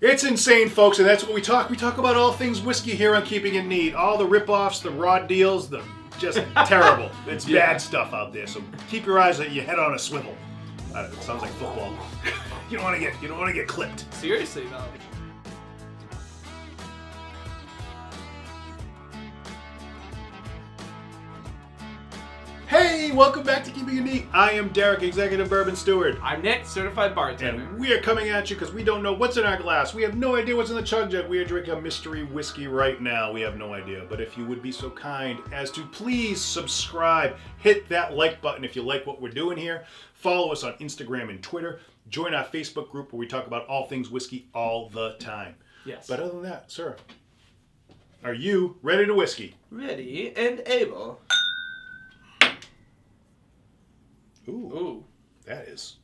It's insane, folks, and that's what we talk. We talk about all things whiskey here on Keeping It Neat. All the rip-offs, the raw deals, the just terrible. It's bad stuff out there. So keep your eyes, your head on a swivel. It sounds like football. You don't want to get clipped. Seriously, though. Hey, welcome back to Keeping It Neat. I am Derek, Executive Bourbon Steward. I'm Nick, Certified Bartender. And we are coming at you because we don't know what's in our glass. We have no idea what's in the chug jug. We are drinking a mystery whiskey right now. We have no idea. But if you would be so kind as to please subscribe, hit that like button if you like what we're doing here. Follow us on Instagram and Twitter. Join our Facebook group where we talk about all things whiskey all the time. Yes. But other than that, sir, are you ready to whiskey? Ready and able. Ooh. That is.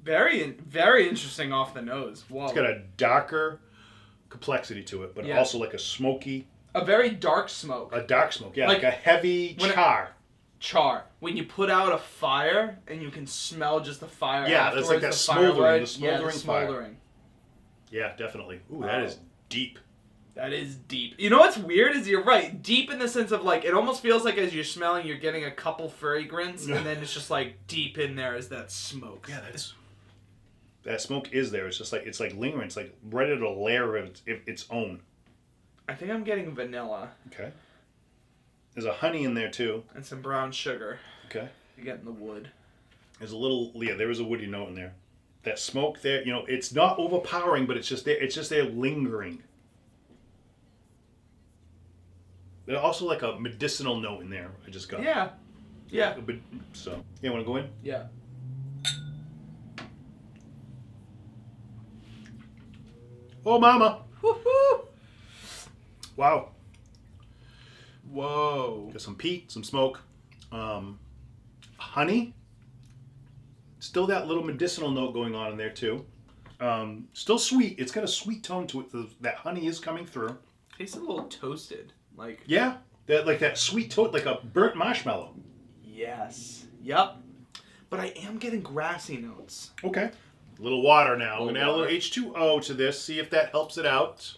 Very interesting off the nose. Whoa. It's got a darker complexity to it, but also like a smoky. A very dark smoke. A dark smoke, yeah. Like a heavy char. Char. When you put out a fire and you can smell just the fire afterwards. That's like that smoldering. The smoldering fire. Yeah, definitely. Ooh, that is deep. That is deep. You know what's weird is you're right. Deep in the sense of like, it almost feels like as you're smelling, you're getting a couple fragrance, and then it's just like deep in there is that smoke. Yeah, that smoke is there. It's just like, it's like lingering. It's like ready to layer of its own. I think I'm getting vanilla. Okay. There's a honey in there too. And some brown sugar. Okay. You're getting the wood. There's a little, there is a woody note in there. That smoke there, it's not overpowering, but it's just there. It's just there lingering. There's also like a medicinal note in there. I just got. Yeah. Yeah. So, want to go in? Yeah. Oh, mama. Woohoo! Wow. Whoa. Got some peat, some smoke, honey. Still that little medicinal note going on in there too. Still sweet. It's got a sweet tone to it. That honey is coming through. Tastes a little toasted. That sweet toast, like a burnt marshmallow. Yes. Yep. But I am getting grassy notes. Okay. A little water now. We're going to add a little H2O to this. See if that helps it out.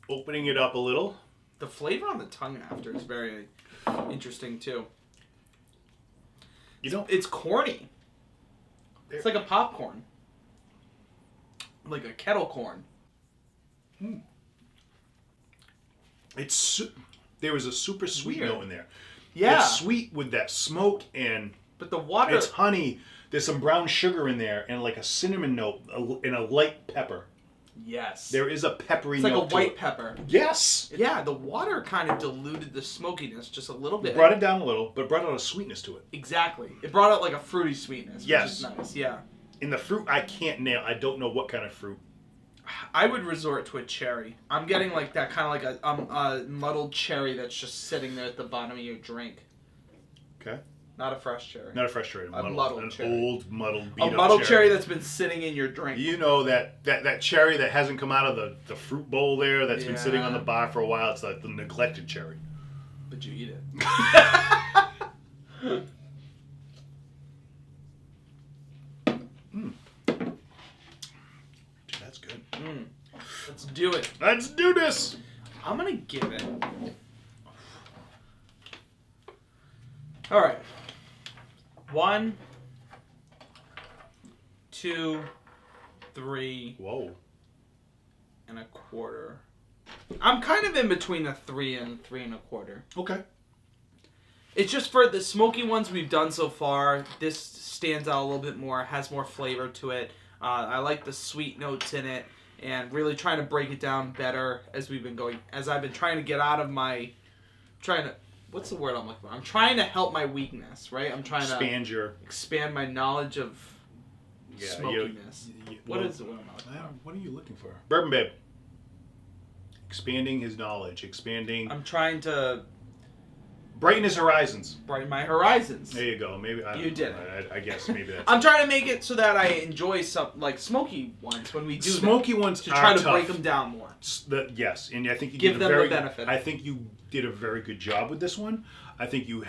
Opening it up a little. The flavor on the tongue after is very interesting too. It's corny. It's like a popcorn. Like a kettle corn. There was a super sweet note in there. Yeah. It's sweet with that smoke but the water. It's honey. There's some brown sugar in there and like a cinnamon note and a light pepper. Yes. There is a peppery note. It's like a white pepper. Yes. Yeah, the water kind of diluted the smokiness just a little bit. It brought it down a little, but brought out a sweetness to it. Exactly. It brought out like a fruity sweetness, which is nice. Yeah. In the fruit, I can't nail. I don't know what kind of fruit. I would resort to a cherry. I'm getting like that kind of like a muddled cherry that's just sitting there at the bottom of your drink. Okay. Not a fresh cherry. Not a fresh cherry. A muddled cherry. Old muddled beat A muddled cherry that's been sitting in your drink. You know that cherry that hasn't come out of the fruit bowl there that's been sitting on the bar for a while. It's like the neglected cherry. But you eat it. That's good. Let's do it. Let's do this. I'm gonna give it. All right. 1, 2, 3. Whoa. And a quarter. I'm kind of in between a 3 and 3 1/4. Okay. It's just for the smoky ones we've done so far. This stands out a little bit more. Has more flavor to it. I like the sweet notes in it, and really trying to break it down better as we've been going. As I've been trying to get out of my, what's the word I'm looking for? I'm trying to help my weakness, right? I'm trying to expand my knowledge of smokiness. What is the word I'm looking for? What are you looking for? Bourbon Babe. Expanding his knowledge. I'm trying to brighten his horizons. Brighten my horizons. There you go. Maybe you did. I guess maybe that's. I'm trying to make it so that I enjoy some like smoky ones when we do smoky ones to try to break them down more. Yes, and I think you give them the benefit. I think you did a very good job with this one. I think you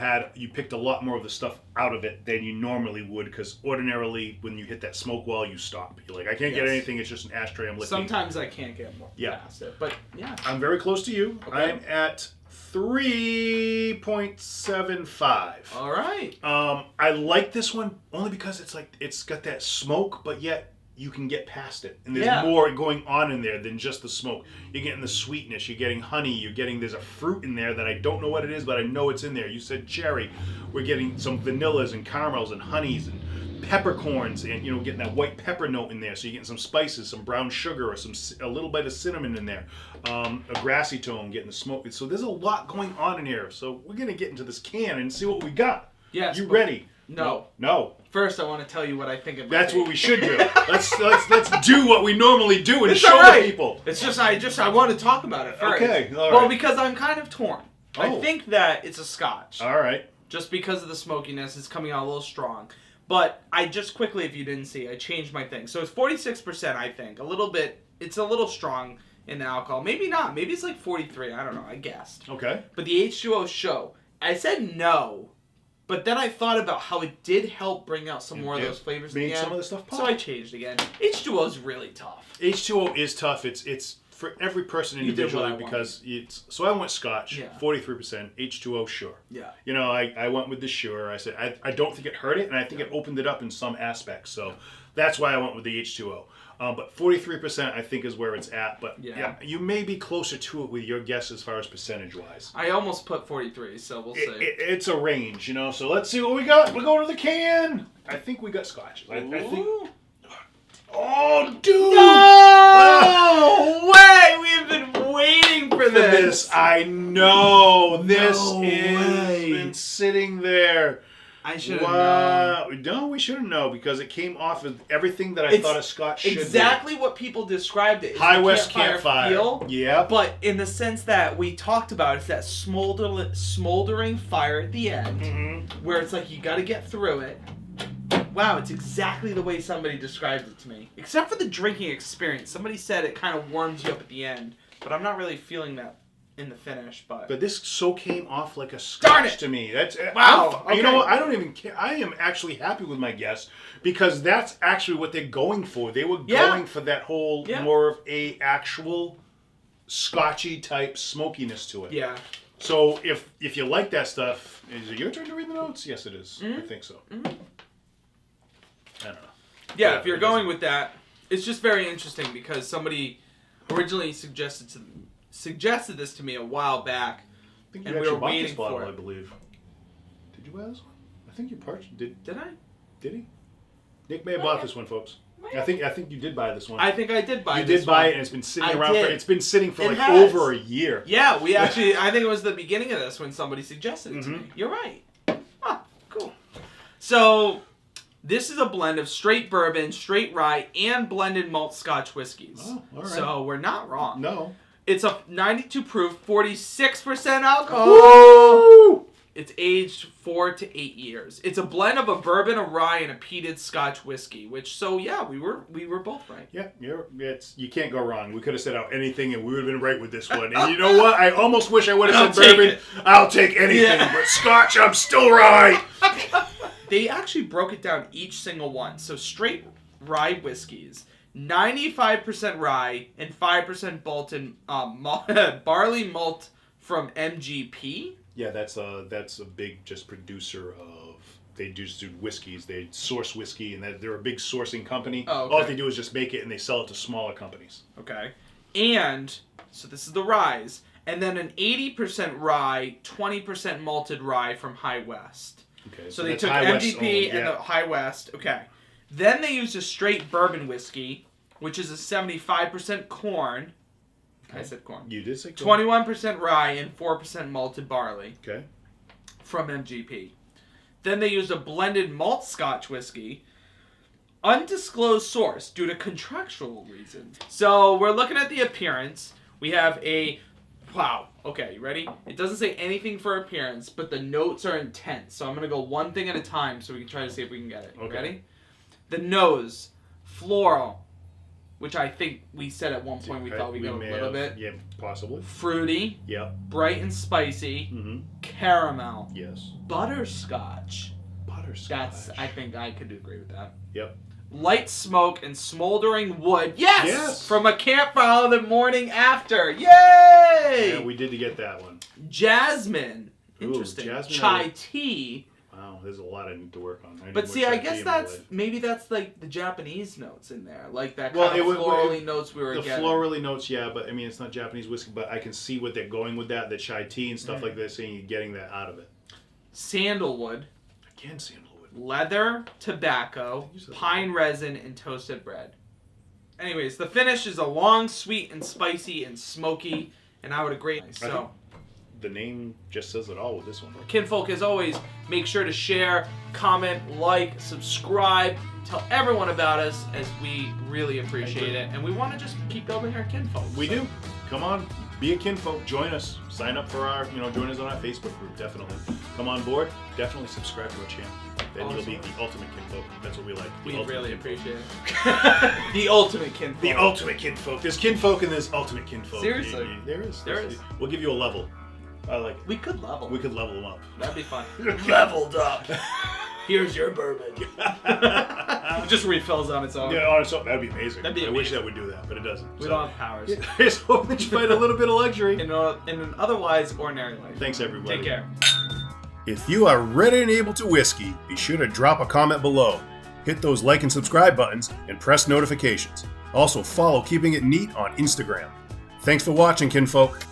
picked a lot more of the stuff out of it than you normally would, because ordinarily when you hit that smoke wall, you stop. You're like, I can't get anything. It's just an ashtray I'm licking. Sometimes I can't get more past it, but yeah. I'm very close to you. Okay. I'm at 3.75. All right. I like this one only because it's got that smoke, but yet you can get past it, and there's more going on in there than just the smoke. You're getting the sweetness, you're getting honey, there's a fruit in there that I don't know what it is, but I know it's in there. You said cherry. We're getting some vanillas and caramels and honeys and peppercorns, and getting that white pepper note in there. So you're getting some spices, some brown sugar, or a little bit of cinnamon in there. A grassy tone, getting the smoke. So there's a lot going on in here. So we're gonna get into this can and see what we got. Yes. You ready? No. First, I want to tell you what I think about. That's what we should do. Let's do what we normally do and it's show the people. It's just I want to talk about it first. Okay, all right. Well, because I'm kind of torn. Oh. I think that it's a Scotch. All right. Just because of the smokiness, it's coming out a little strong. But I just quickly, if you didn't see, I changed my thing. So it's 46%, I think. It's a little strong in the alcohol. Maybe not. Maybe it's like 43. I don't know. I guessed. Okay. But the H2O show, I said no. But then I thought about how it did help bring out some more of those flavors made again. some of the stuff pop. So I changed again. H2O is really tough. H2O is tough. It's for every person individually because it's. So I went Scotch, 43%. H2O, sure. Yeah. I went with the sure. I said I don't think it hurt it, and I think it opened it up in some aspects. So that's why I went with the H2O. But 43% I think is where it's at. But yeah, you may be closer to it with your guess as far as percentage-wise. I almost put 43, so we'll see. It's a range, So let's see what we got. We're going to the can. I think we got Scotch. I think. Oh, dude! No way! We've been waiting for this. I know. This has been sitting there. I should have known. No, we shouldn't know because it came off of everything that I thought a Scotch should be. Exactly what people described it. Highwest Campfire. Feel, yeah. But in the sense that we talked about, it's that smoldering fire at the end where it's like you got to get through it. Wow, it's exactly the way somebody described it to me. Except for the drinking experience. Somebody said it kind of warms you up at the end, but I'm not really feeling that in the finish. But this so came off like a Scotch to me. That's wow. You know what? I don't even care. I am actually happy with my guess because that's actually what they're going for. They were going for that whole more of a actual Scotchy type smokiness to it. Yeah. So if you like that stuff, is it your turn to read the notes? Yes, it is. I think so. I don't know. Yeah, if you're going with that, it's just very interesting because somebody originally suggested this to me a while back, and we were waiting this bottle, for it. I believe. Did you buy this one? I think you did. Did I? Did he? Nick may have bought this one, folks. I think you did buy this one. I think I did buy this one. You did buy it, and it's been sitting around. It's been sitting for over a year. Yeah, we actually. I think it was the beginning of this when somebody suggested it to me. You're right. Huh, cool. So this is a blend of straight bourbon, straight rye, and blended malt Scotch whiskeys. Oh, all right. So we're not wrong. No. It's a 92 proof, 46% alcohol. Woo! It's aged 4 to 8 years. It's a blend of a bourbon, a rye, and a peated Scotch whiskey. We were both right. Yeah, you can't go wrong. We could have set out anything, and we would have been right with this one. And you know what? I almost wish I would have said bourbon. I'll take anything, but Scotch, I'm still right. They actually broke it down each single one. So straight rye whiskeys. 95% rye and 5% barley malt from MGP. Yeah, that's a big just producer of. They just do whiskeys. They source whiskey, and they're a big sourcing company. Oh, okay. All they do is just make it, and they sell it to smaller companies. Okay, and so this is the ryes, and then an 80% rye, 20% malted rye from Highwest. Okay, so they took MGP and the Highwest. Okay. Then they used a straight bourbon whiskey, which is a 75% corn. Okay. I said corn. You did say corn. 21% rye and 4% malted barley. Okay. From MGP. Then they used a blended malt Scotch whiskey. Undisclosed source due to contractual reasons. So we're looking at the appearance. We have a... Wow. Okay, you ready? It doesn't say anything for appearance, but the notes are intense. So I'm going to go one thing at a time so we can try to see if we can get it. Okay. Ready? The nose, floral, which I think we said at one point we thought we got a little bit. Yeah, possibly. Fruity. Yep. Bright and spicy. Mm-hmm. Caramel. Yes. Butterscotch. Butterscotch. I think I could agree with that. Yep. Light smoke and smoldering wood. Yes! Yes! From a campfire the morning after. Yay! Yeah, we did get that one. Jasmine. Interesting. Ooh, jasmine. Chai tea. Wow, there's a lot I need to work on. But see, I guess maybe that's like the Japanese notes in there, like that Well, kind of florally notes we were the getting. florally notes, yeah, but I mean it's not Japanese whiskey, but I can see what they're going with that, the chai tea and stuff like this, and you're getting that out of it. Sandalwood, Again, sandalwood. leather, tobacco, pine resin, and toasted bread. Anyways, the finish is a long, sweet, and spicy and smoky, and I would agree. So. The name just says it all with this one. Kinfolk, as always, make sure to share, comment, like, subscribe, tell everyone about us, as we really appreciate it. And we want to just keep building our kinfolk. We do. Come on, be a kinfolk. Join us. Sign up for our, join us on our Facebook group. Definitely. Come on board. Definitely subscribe to our channel. Then you'll be the ultimate kinfolk. That's what we like. We really appreciate it. The ultimate kinfolk. The ultimate kinfolk. There's kinfolk and there's ultimate kinfolk. Seriously. There is. There is. We'll give you a level. I like it. We could level. We could level them up. That'd be fun. Leveled up. Here's your bourbon. It just refills on its own. Yeah, on its own. That'd be amazing. That'd be amazing. I wish that would do that, but it doesn't. We don't have powers. Just hope that you find a little bit of luxury. In an otherwise ordinary life. Thanks, everybody. Take care. If you are ready and able to whiskey, be sure to drop a comment below. Hit those like and subscribe buttons and press notifications. Also follow Keeping It Neat on Instagram. Thanks for watching, kinfolk.